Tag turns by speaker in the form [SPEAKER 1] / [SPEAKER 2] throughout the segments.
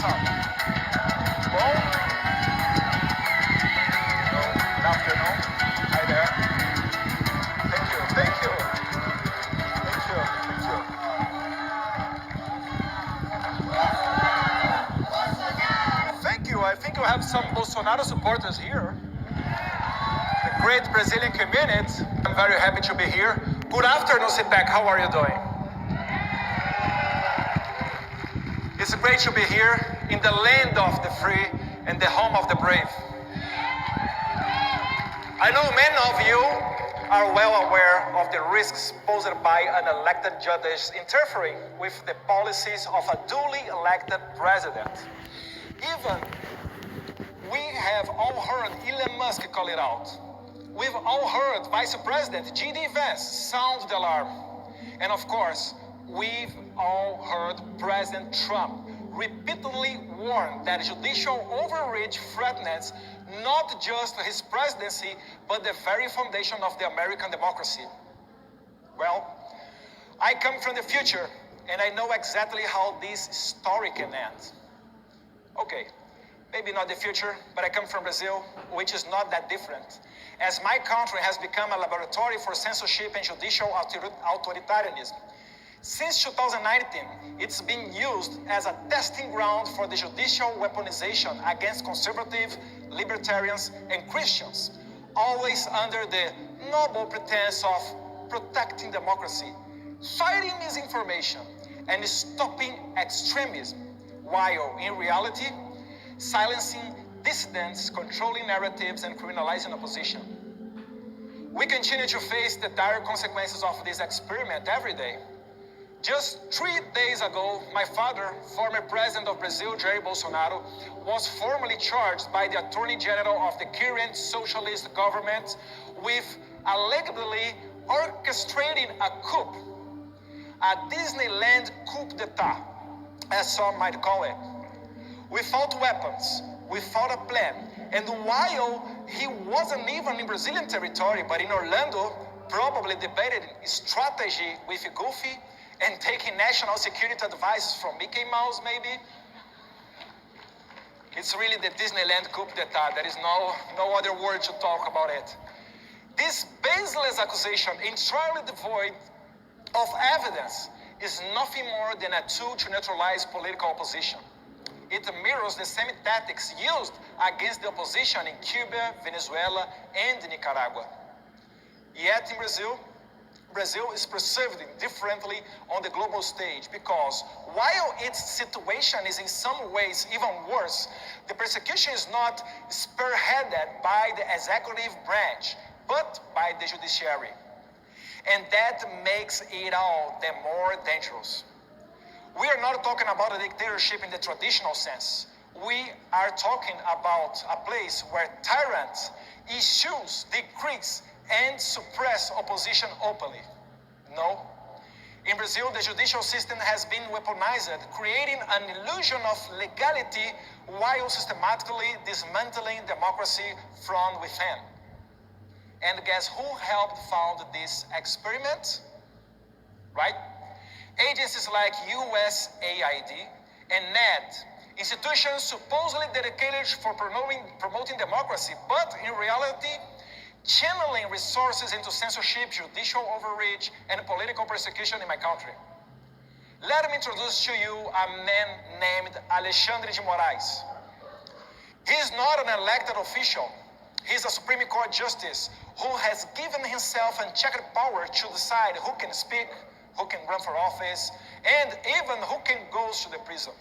[SPEAKER 1] Well, good afternoon. Hi there. Thank you. Thank you. Thank you. Thank you. Thank you. I think you have some Bolsonaro supporters here. The great Brazilian community. I'm very happy to be here. Good afternoon, CPAC. How are you doing? It's great to be here in the land of the free and the home of the brave. I know many of you are well aware of the risks posed by unelected judges interfering with the policies of a duly elected president. Even we have all heard Elon Musk call it out. We've all heard Vice President J.D. Vance sound the alarm. And of course, we've all heard President Trump repeatedly warn that judicial overreach threatens not just his presidency, but the very foundation of the American democracy. Well, I come from the future, and I know exactly how this story can end. Okay, maybe not the future, but I come from Brazil, which is not that different, as my country has become a laboratory for censorship and judicial authoritarianism. Since 2019, it's been used as a testing ground for the judicial weaponization against conservative, libertarians, and Christians, always under the noble pretense of protecting democracy, fighting misinformation, and stopping extremism, while in reality, silencing dissidents, controlling narratives, and criminalizing opposition. We continue to face the dire consequences of this experiment every day. Just 3 days ago, my father, former president of Brazil, Jair Bolsonaro, was formally charged by the Attorney General of the current socialist government with allegedly orchestrating a coup, a Disneyland coup d'etat, as some might call it. Without weapons, without a plan, and while he wasn't even in Brazilian territory, but in Orlando, probably debated strategy with Goofy, and taking national security advice from Mickey Mouse, maybe. It's really the Disneyland coup d'etat. There is no other word to talk about it. This baseless accusation, entirely devoid of evidence, is nothing more than a tool to neutralize political opposition. It mirrors the same tactics used against the opposition in Cuba, Venezuela, and Nicaragua. Yet in Brazil is perceived differently on the global stage because while its situation is in some ways even worse, the persecution is not spearheaded by the executive branch, but by the judiciary. And that makes it all the more dangerous. We are not talking about a dictatorship in the traditional sense. We are talking about a place where tyrants issue decrees and suppress opposition openly. No. In Brazil, the judicial system has been weaponized, creating an illusion of legality while systematically dismantling democracy from within. And guess who helped found this experiment? Right? Agencies like USAID and NED, institutions supposedly dedicated for promoting democracy, but in reality, channeling resources into censorship, judicial overreach, and political persecution in my country. Let me introduce to you a man named Alexandre de Moraes. He is not an elected official. He is a Supreme Court justice who has given himself unchecked power to decide who can speak, who can run for office, and even who can go to the prison.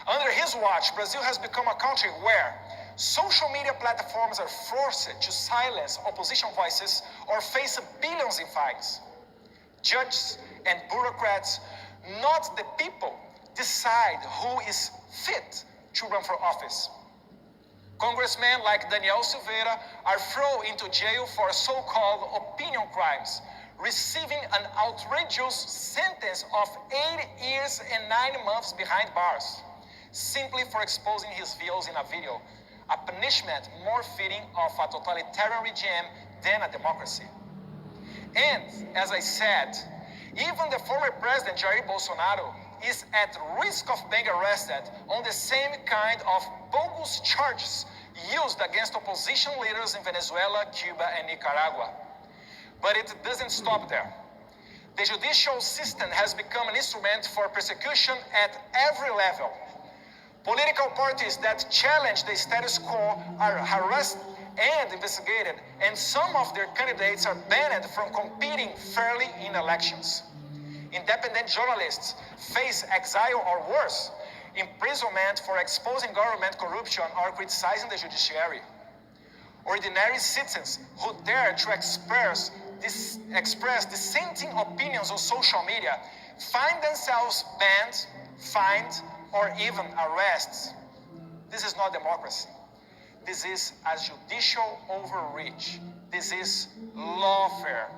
[SPEAKER 1] Under his watch, Brazil has become a country where social media platforms are forced to silence opposition voices or face billions in fines. Judges and bureaucrats, not the people, decide who is fit to run for office. Congressmen like Daniel Silveira are thrown into jail for so-called opinion crimes, receiving an outrageous sentence of 8 years and 9 months behind bars, simply for exposing his views in a video, a punishment more fitting of a totalitarian regime than a democracy. And, as I said, even the former president Jair Bolsonaro is at risk of being arrested on the same kind of bogus charges used against opposition leaders in Venezuela, Cuba, and Nicaragua. But it doesn't stop there. The judicial system has become an instrument for persecution at every level. Political parties that challenge the status quo are harassed and investigated, and some of their candidates are banned from competing fairly in elections. Independent journalists face exile or worse, imprisonment for exposing government corruption or criticizing the judiciary. Ordinary citizens who dare to express dissenting opinions on social media find themselves banned, fined, or even arrested. This is not democracy. This is a judicial overreach. This is lawfare.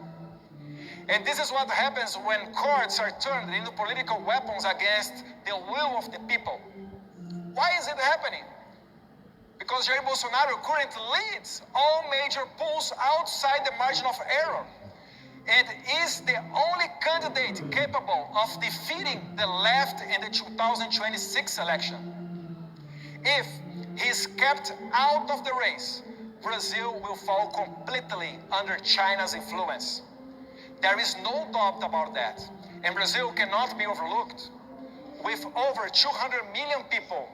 [SPEAKER 1] And this is what happens when courts are turned into political weapons against the will of the people. Why is it happening? Because Jair Bolsonaro currently leads all major polls outside the margin of error and is the only candidate capable of defeating the left in the 2026 election. If he is kept out of the race, Brazil will fall completely under China's influence. There is no doubt about that, and Brazil cannot be overlooked. With over 200 million people,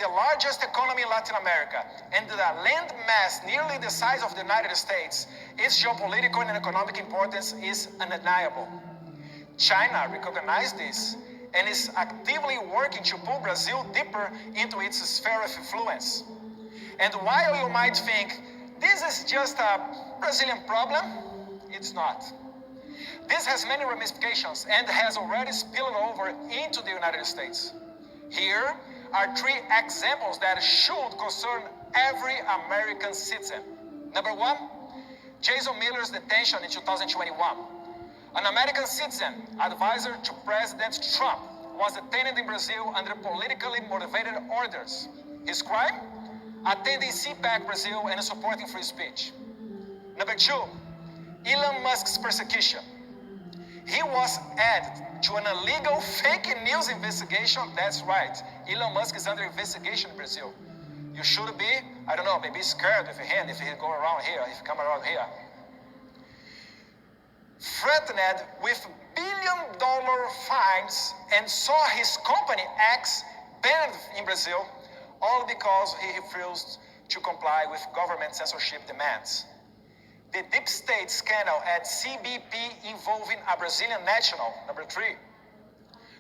[SPEAKER 1] the largest economy in Latin America, and the land mass nearly the size of the United States, its geopolitical and economic importance is undeniable. China recognized this and is actively working to pull Brazil deeper into its sphere of influence. And while you might think this is just a Brazilian problem, it's not. This has many ramifications and has already spilled over into the United States. Here are three examples that should concern every American citizen. Number one, Jason Miller's detention in 2021. An American citizen, advisor to President Trump, was detained in Brazil under politically motivated orders. His crime? Attending CPAC Brazil and supporting free speech. Number two, Elon Musk's persecution. He was added to an illegal fake news investigation. That's right. Elon Musk is under investigation in Brazil. You should be, I don't know, maybe scared of him if he go around here, if he come around here. Threatened with billion-dollar fines and saw his company X banned in Brazil, all because he refused to comply with government censorship demands. The deep state scandal at CBP involving a Brazilian national. Number three,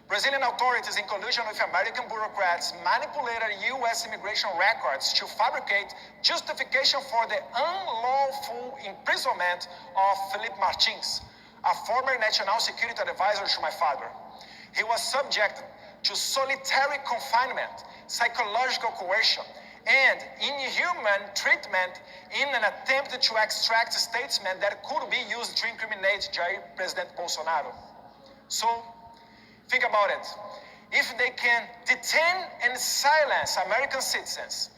[SPEAKER 1] Brazilian authorities in collusion with American bureaucrats manipulated U.S. immigration records to fabricate justification for the unlawful imprisonment of Felipe Martins, a former national security advisor to my father. He was subjected to solitary confinement, psychological coercion, and inhuman treatment in an attempt to extract statements that could be used to incriminate President Bolsonaro. So, think about it. If they can detain and silence American citizens,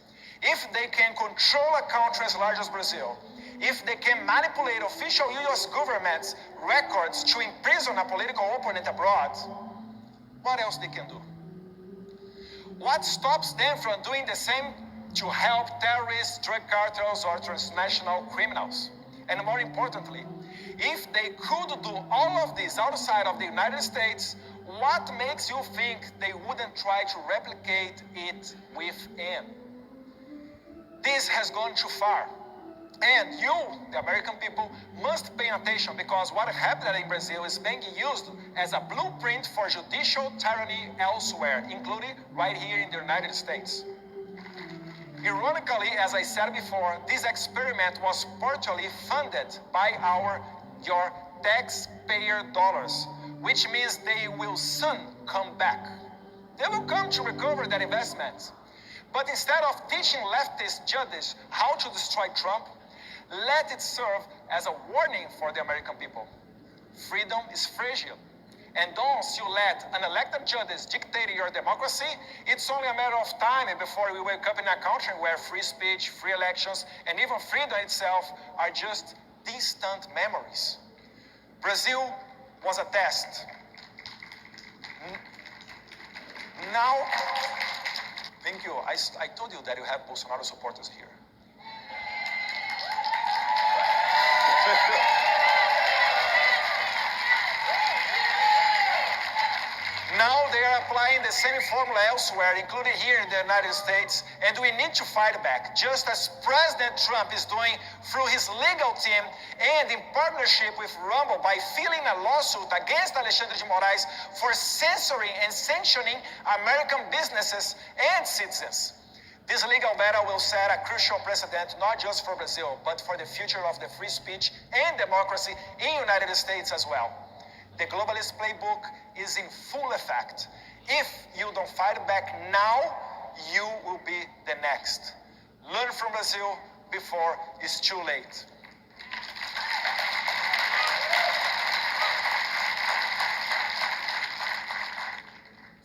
[SPEAKER 1] if they can control a country as large as Brazil, if they can manipulate official U.S. government's records to imprison a political opponent abroad, what else they can do? What stops them from doing the same to help terrorists, drug cartels, or transnational criminals? And more importantly, if they could do all of this outside of the United States, what makes you think they wouldn't try to replicate it within? This has gone too far. And you, the American people, must pay attention, because what happened in Brazil is being used as a blueprint for judicial tyranny elsewhere, including right here in the United States. Ironically, as I said before, this experiment was partially funded by your taxpayer dollars, which means they will soon come back. They will come to recover that investment. But instead of teaching leftist judges how to destroy Trump, let it serve as a warning for the American people. Freedom is fragile. And once you let unelected judges dictate your democracy, it's only a matter of time before we wake up in a country where free speech, free elections, and even freedom itself are just distant memories. Brazil was a test. Now, thank you. I told you that you have Bolsonaro supporters here. Now they are applying the same formula elsewhere, including here in the United States, and we need to fight back, just as President Trump is doing through his legal team and in partnership with Rumble by filing a lawsuit against Alexandre de Moraes for censoring and sanctioning American businesses and citizens. This legal battle will set a crucial precedent not just for Brazil, but for the future of the free speech and democracy in the United States as well. The globalist playbook is in full effect. If you don't fight back now, you will be the next. Learn from Brazil before it's too late.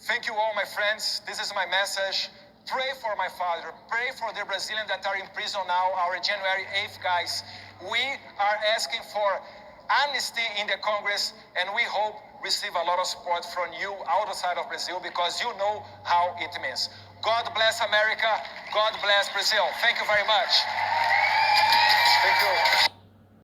[SPEAKER 1] Thank you all, my friends. This is my message. Pray for my father. Pray for the Brazilians that are in prison now, our January 8th guys. We are asking for amnesty in the Congress, and we hope receive a lot of support from you outside of Brazil, because you know how it means. God bless America. God bless Brazil. Thank you very much. Thank you.